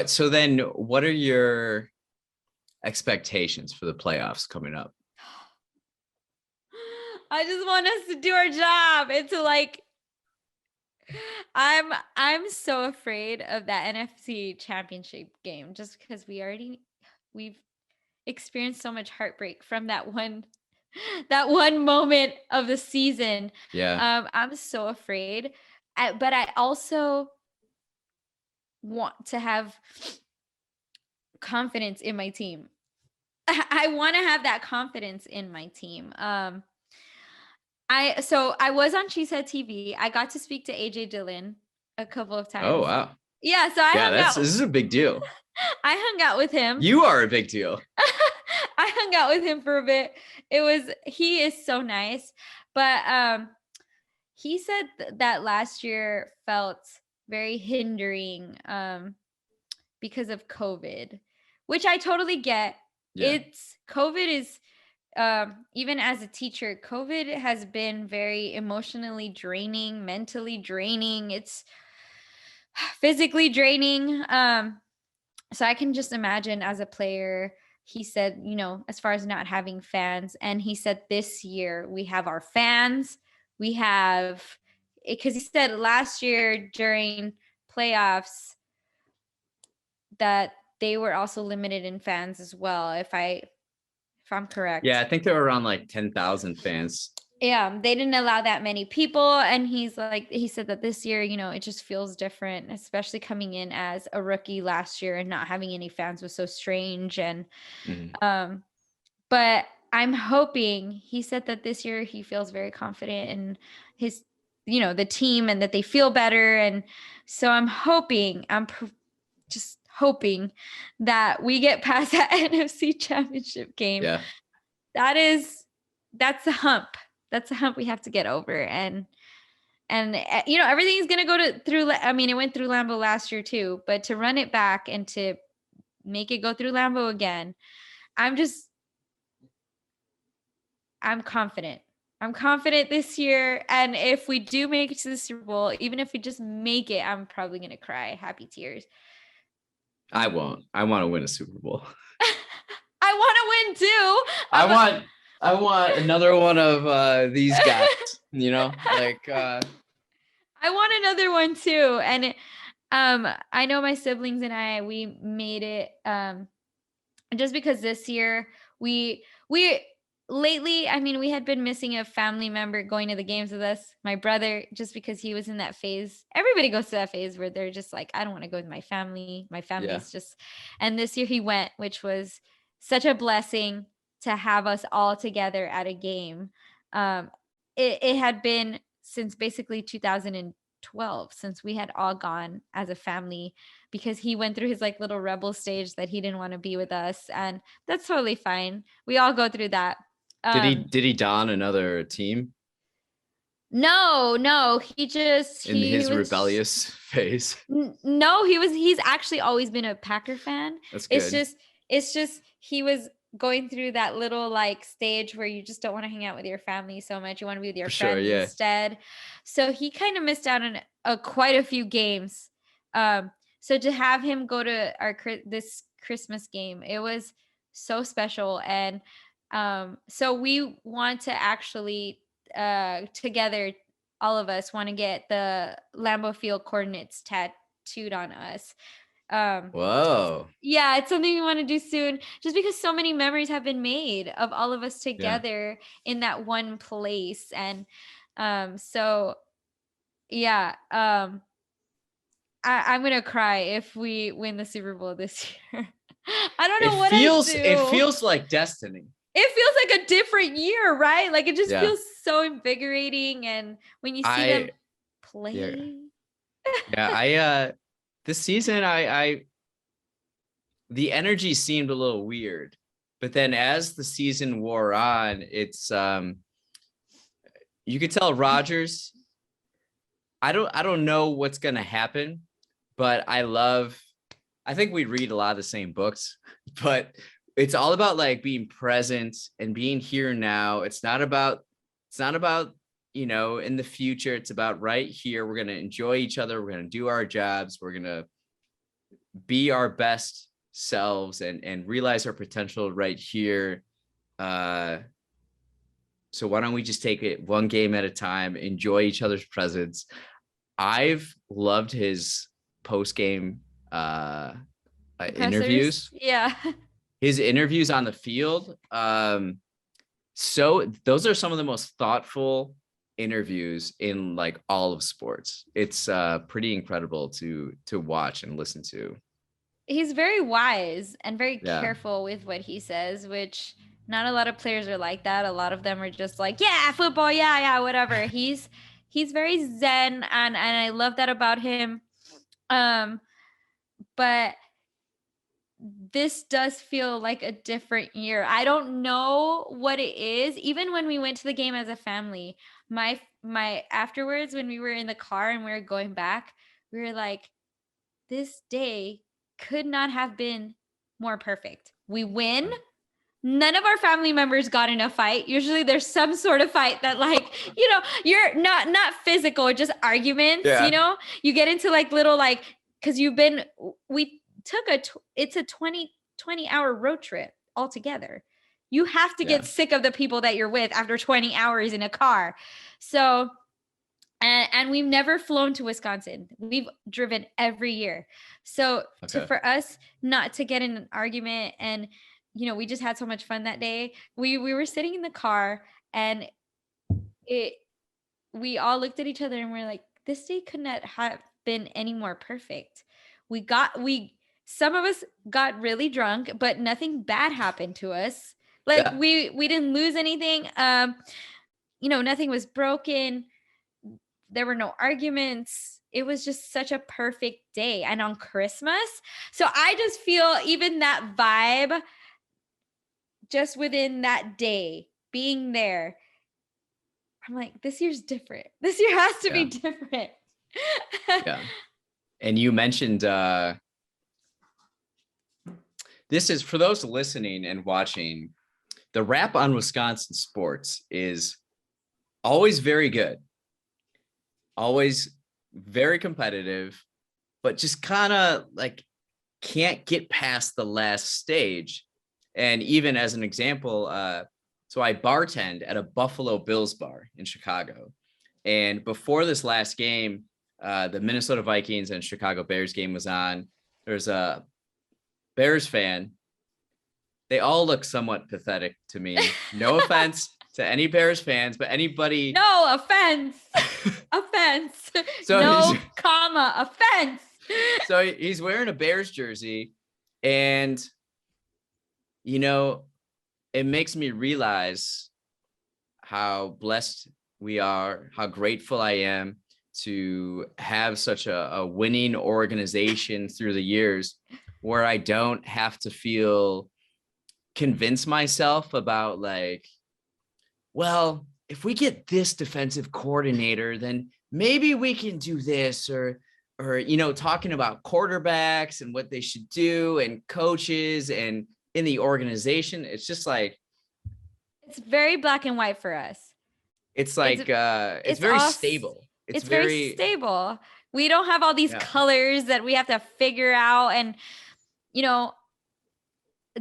So then what are your expectations for the playoffs coming up? I just want us to do our job and to like I'm so afraid of that NFC championship game just because we've experienced so much heartbreak from that one moment of the season. Yeah. I'm so afraid. But I also want to have confidence in my team. I want to have that confidence in my team. I was on Cheesehead TV. I got to speak to AJ Dillon a couple of Oh, times. wow. Yeah, so Yeah, this is a big deal. I hung out with him. You are a big deal. I hung out with him for a bit. He is so nice. But he said that last year felt very hindering because of COVID, which I totally get. Yeah. It's COVID is even as a teacher, COVID has been very emotionally draining, mentally draining. It's physically draining. So I can just imagine as a player, he said, as far as not having fans, and he said this year we have our fans, we have, because he said last year during playoffs that they were also limited in fans as well, if I'm correct. Yeah, I think there were around like 10,000 fans. Yeah, they didn't allow that many people. And he said that this year, it just feels different, especially coming in as a rookie last year and not having any fans was so strange. And, but I'm hoping, he said that this year he feels very confident in his, the team, and that they feel better. And so I'm hoping, just hoping that we get past that NFC championship game. Yeah. That's a hump. That's a hump we have to get over. And everything's going to it went through Lambeau last year too, but to run it back and to make it go through Lambeau again, I'm confident. I'm confident this year. And if we do make it to the Super Bowl, even if we just make it, I'm probably going to cry happy tears. I won't. I want to win a Super Bowl. I want to win too. I want another one of these guys, I want another one too. And I know my siblings and we made it just because this year we lately, we had been missing a family member going to the games with us. My brother, just because he was in that phase. Everybody goes to that phase where they're just like, I don't want to go with my family. My family's just, and this year he went, which was such a blessing to have us all together at a game. It had been since basically 2012 since we had all gone as a family, because he went through his like little rebel stage that he didn't want to be with us, and that's totally fine. We all go through that. Did he don another team? No, he was rebellious phase. No, he's actually always been a Packer fan. That's good. It's just he was going through that little like stage where you just don't want to hang out with your family so much. You want to be with your friends instead. So he kind of missed out on quite a few games. So to have him go to this Christmas game, it was so special. And so we want to actually together, all of us want to get the Lambeau Field coordinates tattooed on us. Whoa. Yeah, it's something we want to do soon, just because so many memories have been made of all of us together in that one place. And so yeah, I'm gonna cry if we win the Super Bowl this year. I don't know what I do. It feels like destiny. It feels like a different year, right? Like it just feels so invigorating. And when you see them play. This season, the energy seemed a little weird, but then as the season wore on, it's you could tell Rodgers, I don't know what's going to happen, but I think we read a lot of the same books, but it's all about like being present and being here now. It's not about, in the future. It's about right here. We're going to enjoy each other. We're going to do our jobs. We're going to be our best selves and realize our potential right here. So why don't we just take it one game at a time, enjoy each other's presence. I've loved his post-game interviews. Yeah. His interviews on the field. So those are some of the most thoughtful interviews in like all of sports. It's pretty incredible to watch and listen to. He's very wise and very Yeah. careful with what he says, which not a lot of players are like that. A lot of them are just like, yeah, football, yeah, whatever. He's very zen, and I love that about him. But this does feel like a different year. I don't know what it is. Even when we went to the game as a family, my afterwards, when we were in the car and we were going back, we were like, this day could not have been more perfect. We win. None of our family members got in a fight. Usually there's some sort of fight that, like, you know, you're not physical, just arguments, you know, you get into like little, like, cause we took it's a 20 hour road trip altogether. You have to get sick of the people that you're with after 20 hours in a car. So, and we've never flown to Wisconsin. We've driven every year. So for us not to get in an argument, and, you know, we just had so much fun that day. We were sitting in the car, and we all looked at each other and we're like, this day could not have been any more perfect. Some of us got really drunk, but nothing bad happened to us. Like we didn't lose anything. You know, nothing was broken. There were no arguments. It was just such a perfect day. And on Christmas, so I just feel even that vibe just within that day being there, I'm like, this year's different. This year has to be different. And you mentioned, this is for those listening and watching, the Wrap on Wisconsin sports is always very good. Always very competitive, but just kind of like can't get past the last stage. And even as an example, so I bartend at a Buffalo Bills bar in Chicago. And before this last game, the Minnesota Vikings and Chicago Bears game was on. There's a Bears fan. They all look somewhat pathetic to me. No offense to any Bears fans, but anybody. No offense. Offense. So no comma offense. So he's wearing a Bears jersey, and, you know, it makes me realize how blessed we are, how grateful I am to have such a winning organization through the years, where I don't have to convince myself about, like, well, if we get this defensive coordinator, then maybe we can do this, or, you know, talking about quarterbacks and what they should do and coaches and in the organization. It's just like, it's very black and white for us. It's like, it's very stable. It's very stable. We don't have all these colors that we have to figure out. And, you know,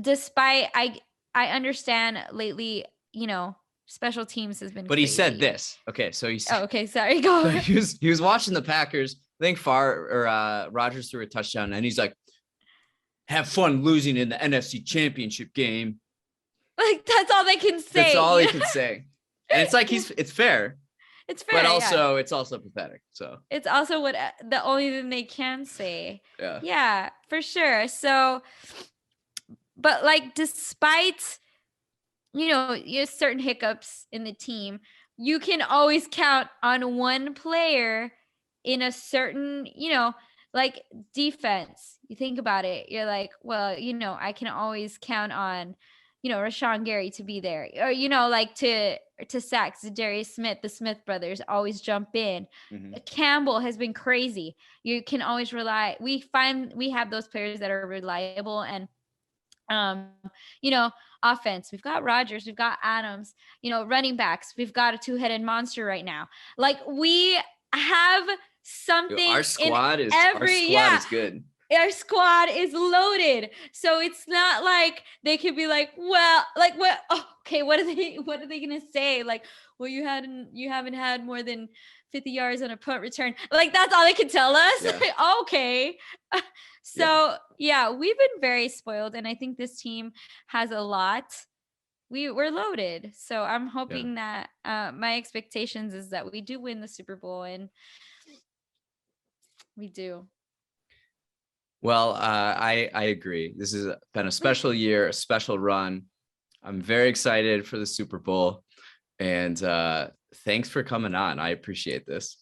despite I understand lately, you know, special teams has been But crazy. He said this. Okay, so okay, sorry, go. So he was watching the Packers. I think Rodgers threw a touchdown, and he's like, have fun losing in the NFC Championship game. Like, that's all they can say. That's all he can say. And it's like, it's fair. It's fair. But also, it's also pathetic. So it's also the only thing they can say. Yeah. Yeah, for sure. So, but like, despite, you know, certain hiccups in the team, you can always count on one player in a certain, you know, like defense. You think about it, you're like, well, you know, I can always count on, you know, Rashawn Gary to be there, or, you know, like to sack Darius Smith. The Smith brothers always jump in. Mm-hmm. Campbell has been crazy. You can always rely. We have those players that are reliable. And, you know, offense, we've got Rodgers, we've got Adams, you know, running backs, we've got a two-headed monster right now. Like, we have something. Our squad is good. our squad is loaded. So it's not like they could be like, well, like what, oh, okay, what are they gonna say? Like, well, you haven't had more than 50 yards on a punt return. Like that's all they can tell us. Yeah. Okay. Yeah. So yeah, we've been very spoiled, and I think this team has a lot. We're loaded. So I'm Yeah. hoping that my expectations is that we do win the Super Bowl, and we do. Well, I agree. This has been a special year, a special run. I'm very excited for the Super Bowl, and thanks for coming on. I appreciate this.